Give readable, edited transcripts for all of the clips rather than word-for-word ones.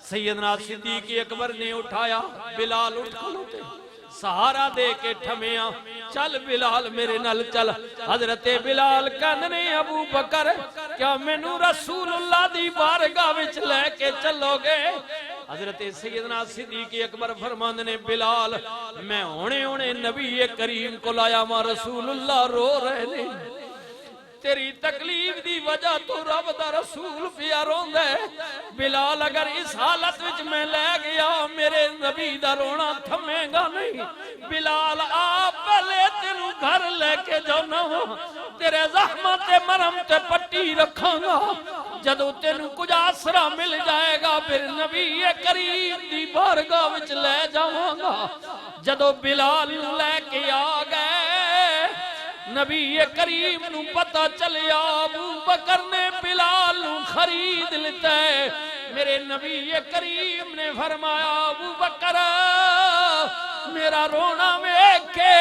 سیدنا صدیق اکبر نے اٹھایا، بلال اٹھ کھلوتے، سہارا دے کے ٹھمیاں، چل بلال میرے نال چل۔ حضرت بلال کہنے ابو بکر کیا مینوں رسول اللہ دی بارگاہ وچ لے کے چلو گے؟ حضرت سیدنا صدیق اکبر فرماندے نے بلال میں ہونے نبی کریم کو لایا ماں، رسول اللہ رو رہے نے، تیری تکلیف دی وجہ تو رب دا رسول پیا روندا ہے۔ بلال اگر اس حالت وچ میں لے گیا میرے نبی دا رونا تھمے گا نہیں۔ بلال آپ پہلے تینوں گھر لے کے جانا ہو، تیرے زحمت تے مرم تے پٹی رکھاں گا، جدو تینوں کچھ آسرا مل جائے گا پھر نبی کریم دی بارگاہ وچ لے جاواں گا۔ جدو بلال لے کے آ گئے نبی کریم نو پتہ چلیا ابو بکر نے بلال نو خرید لیتا ہے۔ میرے نبی کریم نے فرمایا ابو بکر میرا رونا ویکھ کے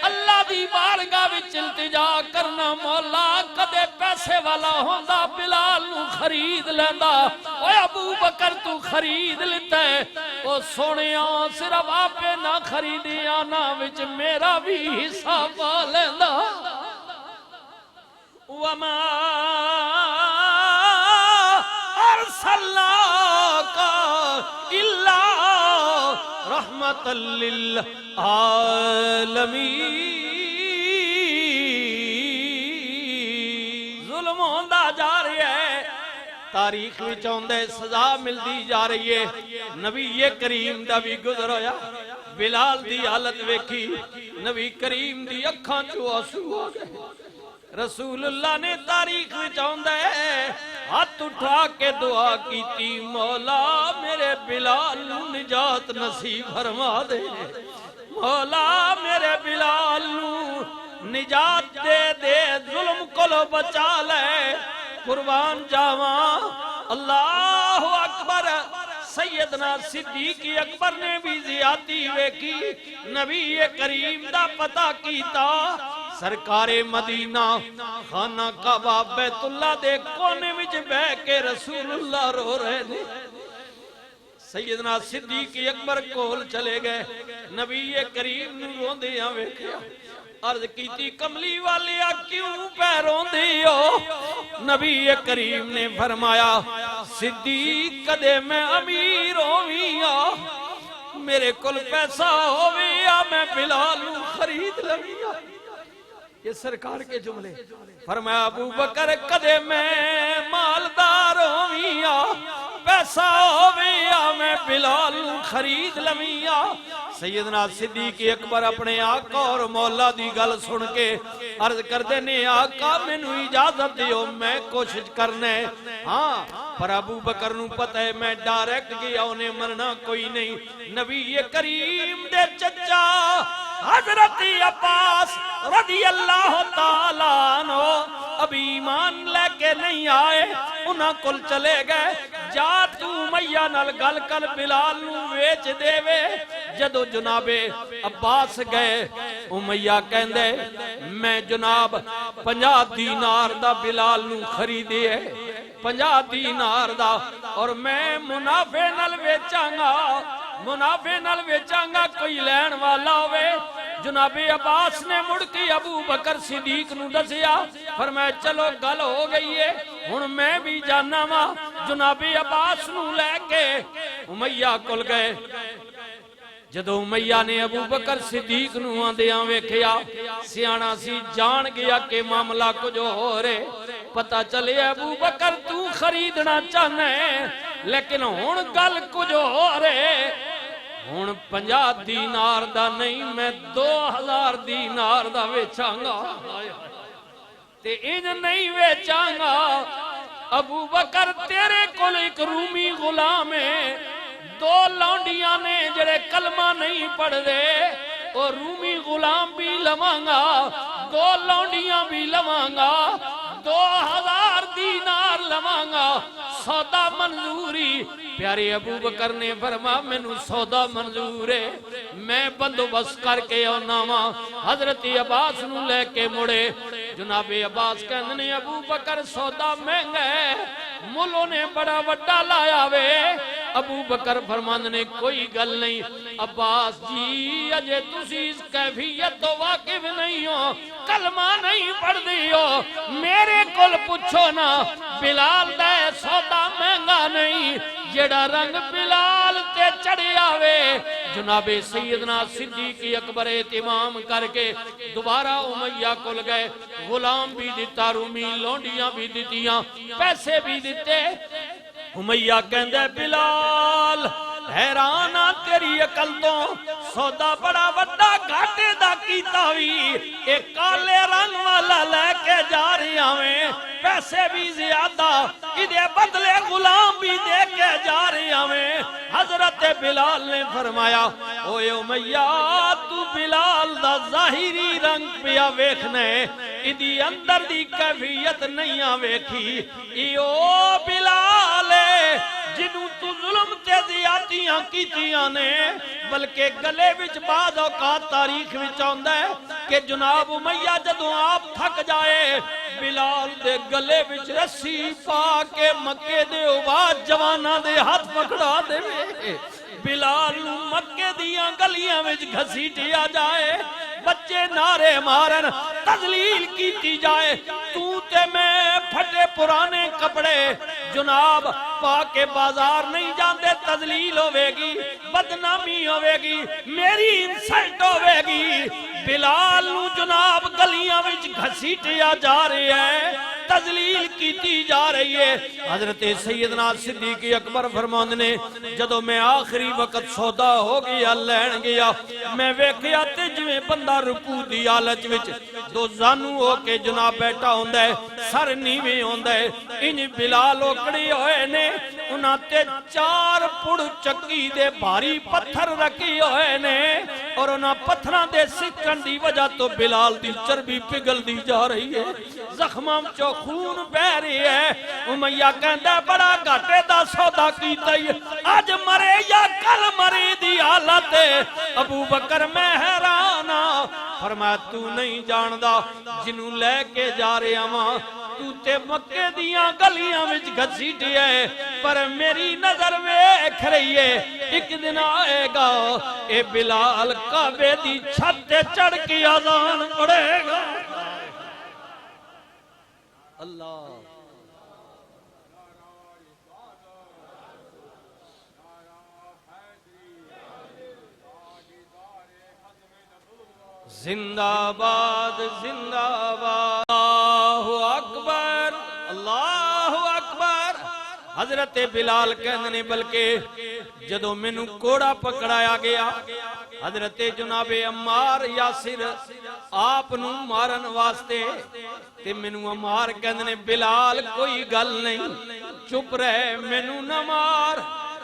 اللہ دی بارگاہ وچ التجا کرنا، مولا کدے پیسے والا ہوندا بلال نو خرید لیندا، اوے ابو بکر تو خرید لیتا ہے۔ او سونیا صرف آپے نہ خریدیا نا وچ میرا بھی حصہ پا لیندا۔ وما ارسلناک الا رحمت للعالمین۔ ظلم ہوندا جا رہا ہے، تاریخ وچ اوندے سزا ملدی جا رہی ہے۔ نبی کریم دا بھی گزر ہویا، بلال دی حالت ویکھی، نبی کریم دی اکھاں چوں آنسو آ گئے۔ رسول اللہ نے تاریخ وچ آندا ہے ہاتھ اٹھا کے دعا کیتی، مولا میرے بلال نو نجات نصیب فرما دے، مولا میرے بلال نو نجات دے دے، ظلم کولو بچا لے، قربان جاواں۔ اللہ اکبر۔ سیدنا صدیق اکبر نے بھی زیادتی ویکھی، نبی کریم دا پتہ کیتا، سرکار مدینہ خانہ کعبہ بیت اللہ دے کونے وچ بہ کے رسول اللہ رو رہے نے۔ سیدنا صدیق اکبر کول چلے گئے، نبی کریم نو روندیاں ویکھیا، عرض کیتی کملی والیا کیوں پہ روندی ہو؟ نبی کریم نے فرمایا صدیق کدے میں امیر ہویا، میرے کل پیسہ ہویا میں بلال خرید لیا۔ یہ سرکار کے جملے۔ فرمایا ابو بکر کدے میں مالدار ہویا، پیسہ ہویا میں بلال خرید لیا۔ سیدنا صدیق اکبر اپنے آقا اور مولا دی گل سن کے عرض کردے نے آقا مینوں اجازت دیو میں کوشش کرنے۔ ہاں پر ابو بکر نو پتہ ہے میں ڈائریکٹ گیا انہیں مرنا کوئی نہیں۔ نبی کریم دے چچا حضرت عباس رضی اللہ تعالیٰ عنہ ابھی ایمان لے کے نہیں آئے، انہاں کل چلے گئے، جا تو امیہ نال گل کر بلال نو ویچ دے وے۔ جدو جناب عباس گئے امیہ کہندے میں جناب 50 دینار دا بلال نو خریدے ہے، 50 دینار دا، اور میں منافع نال ویچاں گا، منافع نال ویچاں گا کوئی لین والا ہوئے۔ جناب عباس نے مڑ کے ابو بکر صدیق نو دسیا، فرمایا چلو گل ہو گئی ہے ہن میں بھی جانا وا۔ جناب عباس نو لے کے امیہ کول گئے، جدو امیہ نے ابو بکر صدیق نو آندیاں ویکھیا سیانا سی جان گیا کہ معاملہ کچھ ہو رہے، پتہ چلے ابو بکر تو خریدنا چاہنا ہے لیکن ہن گل کچھ ہو رہے، ہن 50 دینار دا نہیں میں 2000 دینار دا ویچاں گا، تے ان نہیں ویچاں گا۔ ابو بکر تیرے کول ایک رومی غلام ہے، 2 لونڈیاں نے جڑے کلمہ نہیں پڑھ دے، اور رومی غلام بھی لواں گا، 2 لونڈیاں بھی لواں گا، 2000 دینار لواں گا، سودا منظوری۔ پیارے ابو بکر نے فرمایا مینوں سودا منظور ہے، میں بندوبست کر کے آنا وا۔ حضرت عباس نو لے کے مڑے، جناب عباس کہندے نے ابو بکر سودا مہنگا ہے، ملوں نے بڑا وڈا لایا وے، ابو بکر فرماندے نے کوئی گل نہیں عباس جی اجے تسی اس کیفیت تو واقف نہیں ہو کلمہ نہیں پڑھ دی ہو میرے کول پوچھو نا بلال دا سودا مہنگا نہیں جڑا رنگ بلال تے چڑھ آوے جناب سیدنا صدیق اکبر اہتمام کر کے دوبارہ امیہ کول گئے غلام بھی دیتا رومی لونڈیاں بھی دیتیاں پیسے بھی دیتے امیہ کہندے بلال حیرانہ تیری عقل تو سودا بڑا وڈا گھاٹے دا کیتا ہوئی ایک کالے رنگ والا لے کے جا رہی ہمیں پیسے بھی زیادہ ادھے بدلے غلام بھی دے کے جا رہی ہمیں حضرت بلال نے فرمایا اوے امیہ تو بلال دا ظاہری رنگ پیا ویکھنے ادھی اندر دی کیفیت نہیں آویکھی ایو بلال جنوں تو ظلم تے زیادتیاں کیتیاں نے بلکہ گلے وچ بعض اوقات تاریخ وچ آندا ہے کہ جناب امیہ جدوں آپ تھک جائے بلال دے گلے وچ رسی پا کے مکے دے عباد جواناں دے ہاتھ پکڑا دے بلال مکے دیاں گلیاں وچ گھسیٹیا جائے بچے نعرے مارن تذلیل کیتی جائے تو تے میں پھٹے پرانے کپڑے جناب پا کے بازار نہیں جاندے تذلیل ہوئے گی بدنامی ہوئے گی میری انسلٹ ہوئے گی بلال نو جناب گلیاں وچ گھسیٹیا جا رہی ہے تذلیل کیتی جا رہی ہے حضرت سیدنا صدیق اکبر فرماندے نے جدوں میں آخری وقت سودا ہو گیا لین گیا میں ویکھیا تے جویں بندہ رکوع دی حالت وچ دو زانو ہو کے جناب بیٹھا ہوندا ہے سر نیویں ہوندا ہے انج بلال اوکڑے ہوئے نے انہاں تے 4 پڑ چکی دے بھاری پتھر رکھی ہوئے نے اور انہاں پتھراں دے سکن دی وجہ تو بلال دی چربی پگھل دی جا رہی ہے زخماں چوں خون بہ رہی ہے امیہ کہندا بڑا گھاٹے دا سودا کیتا ہی اج مرے یا کل مرے دی حالت ابو بکر میں حیران فرمایا تو نہیں جاندا جنوں لے کے جا رہا ہاں تو تے مکے دیاں گلیاں وچ گھسیٹی ہے پر میری نظر ویکھ رہی ہے ایک دن آئے گا اے بلال کعبے دی چھت تے چڑھ کے اذان پڑھے گا اللہ زندہ باد زندہ باد اللہ اکبر اللہ اکبر حضرت بلال کہندے نے بلکہ جدوں مینوں کوڑا پکڑایا گیا حضرت جناب عمار یاسر آپ نو مارن واسطے تے مینوں عمار کہندے نے بلال کوئی گل نہیں چپ رہے مینوں نہ مار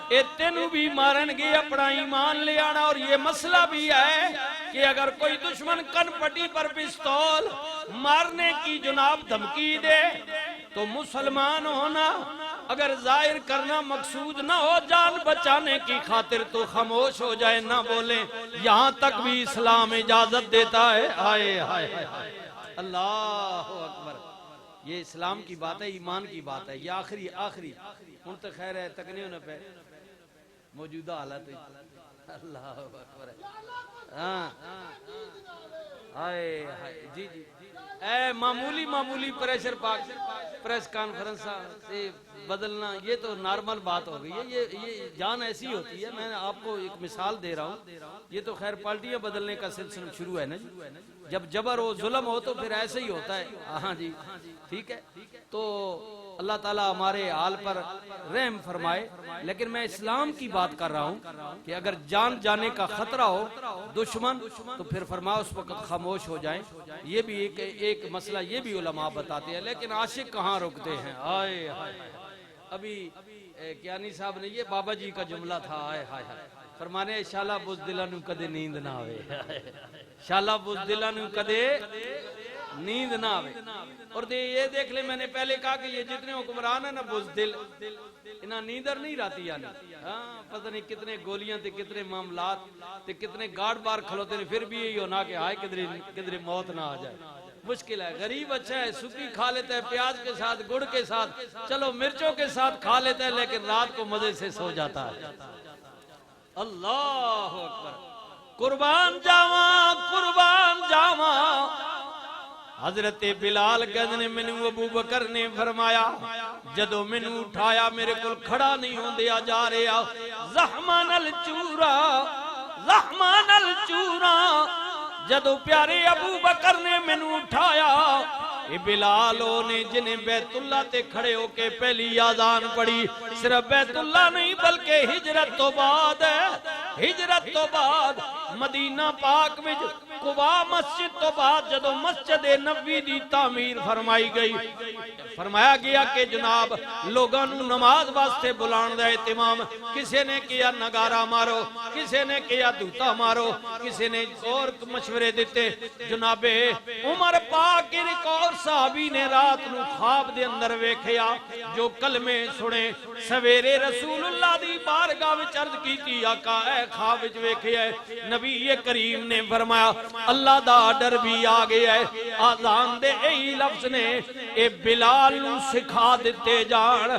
اے تینوں بھی مارن گے اپنا ایمان لے آنا اور یہ مسئلہ بھی ہے کہ اگر کوئی دشمن کن پٹی پر پستول مارنے کی جناب دھمکی دے تو مسلمان ہونا اگر ظاہر کرنا مقصود نہ ہو جان بچانے کی خاطر تو خاموش ہو جائے نہ بولیں یہاں تک بھی اسلام اجازت دیتا ہے آئے ہائے ہائے اللہ اکبر یہ اسلام کی بات ہے ایمان کی بات ہے یہ آخری ان تک خیر ہے تک نہیں ہونے پہ موجودہ حالت اللہ اکبر ہاں آئے جی جی اے معمولی پریشر پاک پریس کانفرنس سے بدلنا یہ تو نارمل بات ہو گئی ہے یہ جان ایسی ہوتی ہے میں آپ کو ایک مثال دے رہا ہوں یہ تو خیر پارٹیاں بدلنے کا سلسلہ شروع ہے نا جب جبر ہو ظلم ہو تو پھر ایسے ہی ہوتا ہے ہاں جی ٹھیک ہے تو اللہ تعالیٰ ہمارے حال پر رحم فرمائے لیکن میں اسلام کی بات کر رہا ہوں کہ اگر جان جانے کا خطرہ ہو دشمن تو پھر فرمایا اس وقت خاموش ہو جائیں یہ بھی ایک مسئلہ یہ بھی علماء بتاتے ہیں لیکن عاشق کہاں رکتے ہیں آئے ابھی کیانی صاحب نے یہ بابا جی کا جملہ تھا آئے ہائے فرمانے شالا بزدلہ نو کدے نیند نہ آوے شالا بزدلہ نو کدے نیند نہ آوے اور یہ دیکھ لیں میں نے پہلے کہا کہ یہ جتنے حکمران ہیں نا بزدل انہاں نیندر نہیں رہتی یعنی پتہ نہیں کتنے گولیاں تھے کتنے معاملات تھے کتنے گارڈ بار کھلوتے ہیں پھر بھی یہی ہونا کہ ہائے کدھر موت نہ آ جائے مشکل ہے. غریب اچھا ہے, سکی کھا لیتا ہے پیاز کے ساتھ, گڑ کے ساتھ, چلو مرچوں کے ساتھ کھا لیتا ہے, لیکن رات کو مزے سے سو جاتا ہے. اللہ اکبر. قربان جاواں قربان جاواں. حضرت بلال کہندے نے مینوں ابو بکر نے فرمایا جدو مینوں اٹھایا میرے کول کھڑا نہیں ہوندیا جا رہا, زخمان الچورا زخمان الچورا. جدو پیارے ابو بکر نے مینوں اٹھایا, اے بلال نے جنہیں بیت اللہ تے کھڑے ہو کے پہلی آذان پڑھی. صرف بیت اللہ نہیں بلکہ ہجرت تو بعد ہے, ہجرت تو بعد مدینہ پاک وچ قباء مسجد تو بعد جدو مسجد نبوی دی تعمیر فرمائی گئی, فرمایا گیا کہ جناب لوگاں نو نماز واسطے بلان دا اہتمام. کسی نے کیا نگارہ مارو, کسی نے کیا دوتا مارو, کسی نے اور مشورے دیتے. جناب عمر پاک ایک اور صحابی نے رات نو خواب دے اندر ویکھیا, جو کلمے سنے سویرے رسول اللہ دی بارگاہ وچ عرض کیتی آقا اے خواب وچ ویکھیا ہے. نبی کریم نے فرمایا اللہ دا ڈر بھی آ گیا ہے. آذان دے یہی لفظ نے اے بلال نو سکھا دیتے جان,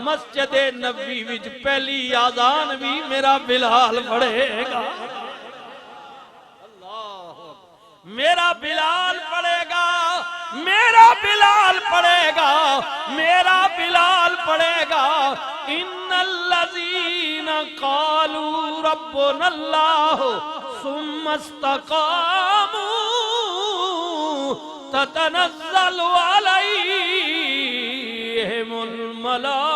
مسجد نبوی وچ پہلی آذان بھی میرا بلال پڑھے گا. میرا بلال پڑھے گا, میرا بلال پڑھے گا, میرا بلال پڑھے گا. ان الذین قالوا ربنا اللہ ثم استقاموا تتنزل علیہم الملائکۃ